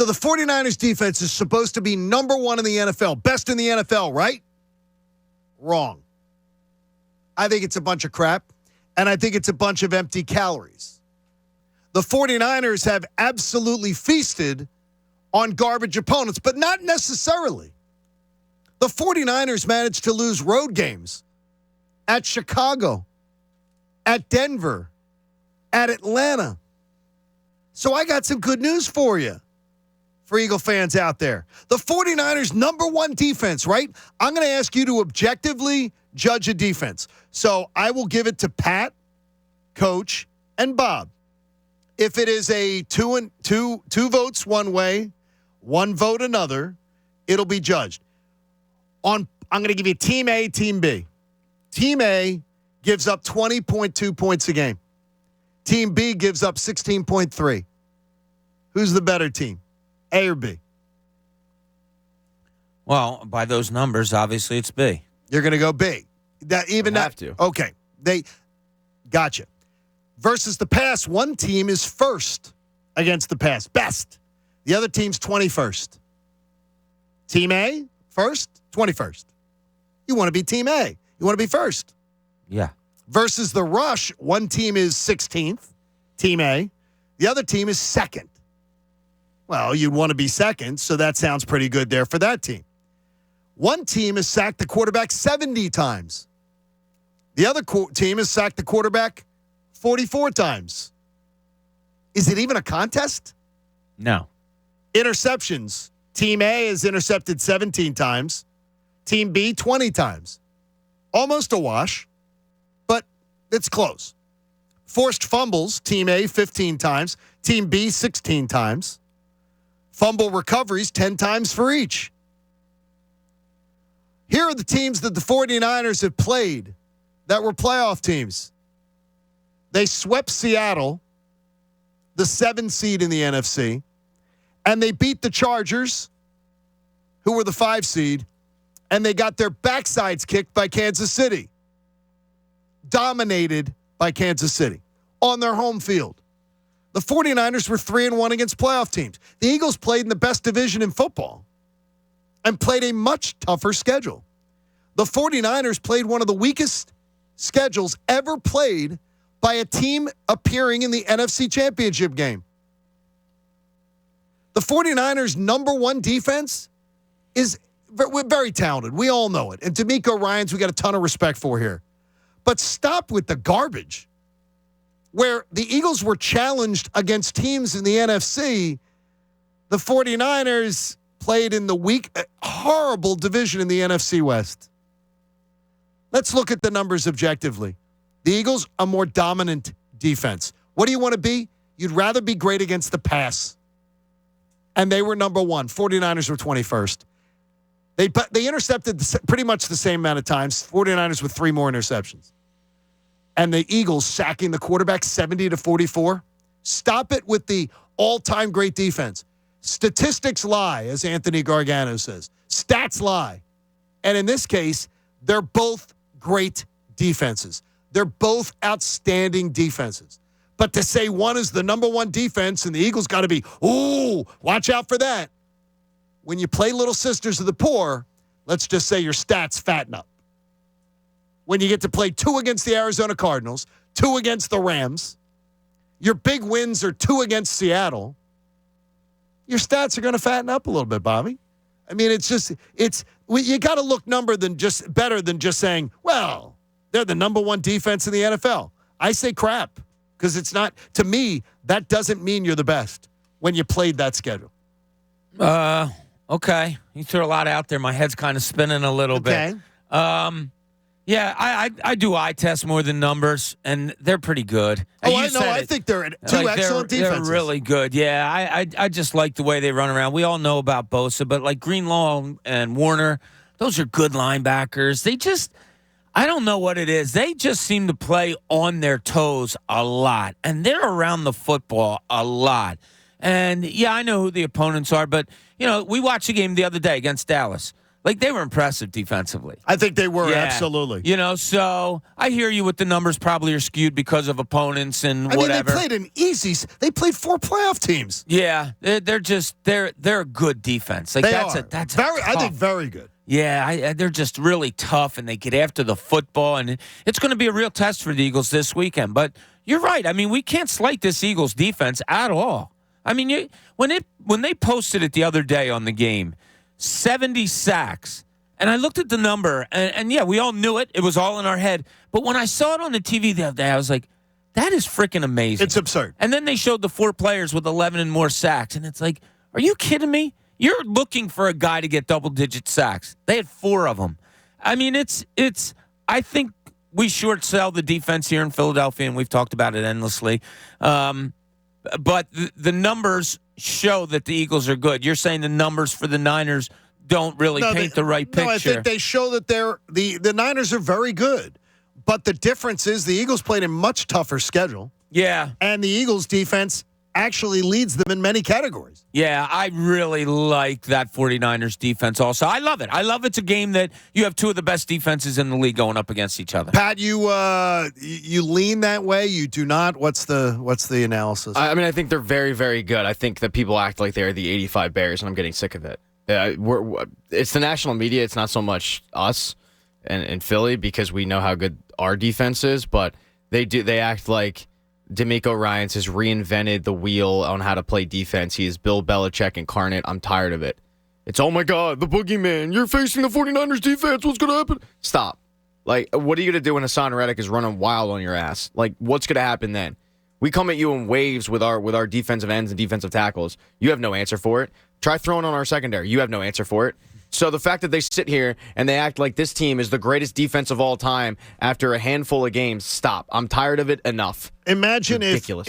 So the 49ers defense is supposed to be number one in the NFL, best in the NFL, right? Wrong. I think it's a bunch of crap, and I think it's a bunch of empty calories. The 49ers have absolutely feasted on garbage opponents, but not necessarily. The 49ers managed to lose road games at Chicago, at Denver, at Atlanta. So I got some good news for you, for Eagle fans out there. The 49ers' number one defense, right? I'm going to ask you to objectively judge a defense. So I will give it to Pat, Coach, and Bob. If it is a two votes one way, one vote another, it'll be judged. I'm going to give you Team A, Team B. Team A gives up 20.2 points a game. Team B gives up 16.3. Who's the better team, A or B? Well, by those numbers, obviously it's B. You're going to go B. Have to. Okay. Gotcha. Versus the pass, one team is first against the pass, best. The other team's 21st. Team A, first, 21st. You want to be Team A. You want to be first. Yeah. Versus the rush, one team is 16th, Team A. The other team is second. Well, you'd want to be second, so that sounds pretty good there for that team. One team has sacked the quarterback 70 times. The other team has sacked the quarterback 44 times. Is it even a contest? No. Interceptions. Team A has intercepted 17 times. Team B, 20 times. Almost a wash, but it's close. Forced fumbles. Team A, 15 times. Team B, 16 times. Fumble recoveries, 10 times for each. Here are the teams that the 49ers have played that were playoff teams. They swept Seattle, the 7th seed in the NFC, and they beat the Chargers, who were the 5 seed, and they got their backsides kicked by Kansas City. Dominated by Kansas City on their home field. The 49ers were 3-1 against playoff teams. The Eagles played in the best division in football and played a much tougher schedule. The 49ers played one of the weakest schedules ever played by a team appearing in the NFC Championship game. The 49ers' number one defense is very talented. We all know it. And D'Amico Ryans, we got a ton of respect for here. But stop with the garbage. Where the Eagles were challenged against teams in the NFC, the 49ers played in the weak, horrible division in the NFC West. Let's look at the numbers objectively. The Eagles, a more dominant defense. What do you want to be? You'd rather be great against the pass. And they were number one. 49ers were 21st. They intercepted pretty much the same amount of times. 49ers with 3 more interceptions. And the Eagles sacking the quarterback 70-44. Stop it with the all-time great defense. Statistics lie, as Anthony Gargano says. Stats lie. And in this case, they're both great defenses. They're both outstanding defenses. But to say one is the number one defense and the Eagles got to be, ooh, watch out for that. When you play Little Sisters of the Poor, let's just say your stats fatten up. When you get to play 2 against the Arizona Cardinals, 2 against the Rams, your big wins are 2 against Seattle, your stats are going to fatten up a little bit, Bobby. I mean, you got to look better than just saying, well, they're the number one defense in the NFL. I say crap because it's not, to me, that doesn't mean you're the best when you played that schedule. Okay. You threw a lot out there. My head's kind of spinning a little bit. Yeah, I do eye tests more than numbers, and they're pretty good. Oh, I know. I think they're two excellent defenses. They're really good. Yeah, I just like the way they run around. We all know about Bosa, but like Greenlaw and Warner, those are good linebackers. I don't know what it is. They just seem to play on their toes a lot, and they're around the football a lot. And, yeah, I know who the opponents are, but, we watched a game the other day against Dallas. Like, they were impressive defensively. I think they were, Yeah. absolutely. So I hear you with the numbers probably are skewed because of opponents and whatever. They played 4 playoff teams. Yeah, they're a good defense. Like, that's very, tough. I think very good. Yeah, they're just really tough, and they get after the football, and it's going to be a real test for the Eagles this weekend. But you're right. I mean, we can't slight this Eagles defense at all. I mean, when they posted it the other day on the game, 70 sacks. And I looked at the number, and yeah, we all knew it. It was all in our head. But when I saw it on the TV the other day, I was like, that is freaking amazing. It's absurd. And then they showed the 4 players with 11 and more sacks. And it's like, are you kidding me? You're looking for a guy to get double-digit sacks. They had 4 of them. I mean, I think we short sell the defense here in Philadelphia, and we've talked about it endlessly. But the numbers show that the Eagles are good. You're saying the numbers for the Niners don't really paint the right picture. No, I think they show that the Niners are very good. But the difference is the Eagles played a much tougher schedule. Yeah. And the Eagles defense actually leads them in many categories. Yeah, I really like that 49ers defense also. I love it. I love it's a game that you have 2 of the best defenses in the league going up against each other. Pat, you lean that way? You do not? What's the analysis? I mean, I think they're very, very good. I think that people act like they're the 85 Bears, and I'm getting sick of it. It's the national media. It's not so much us and Philly because we know how good our defense is, but they act like D'Amico Ryans has reinvented the wheel on how to play defense. He is Bill Belichick incarnate. I'm tired of it. It's, oh my God, the boogeyman. You're facing the 49ers defense. What's going to happen? Stop. Like, what are you going to do when Hassan Reddick is running wild on your ass? Like, what's going to happen then? We come at you in waves with our defensive ends and defensive tackles. You have no answer for it. Try throwing on our secondary. You have no answer for it. So the fact that they sit here and they act like this team is the greatest defense of all time after a handful of games, stop. I'm tired of it. Enough. Imagine Ridiculous. if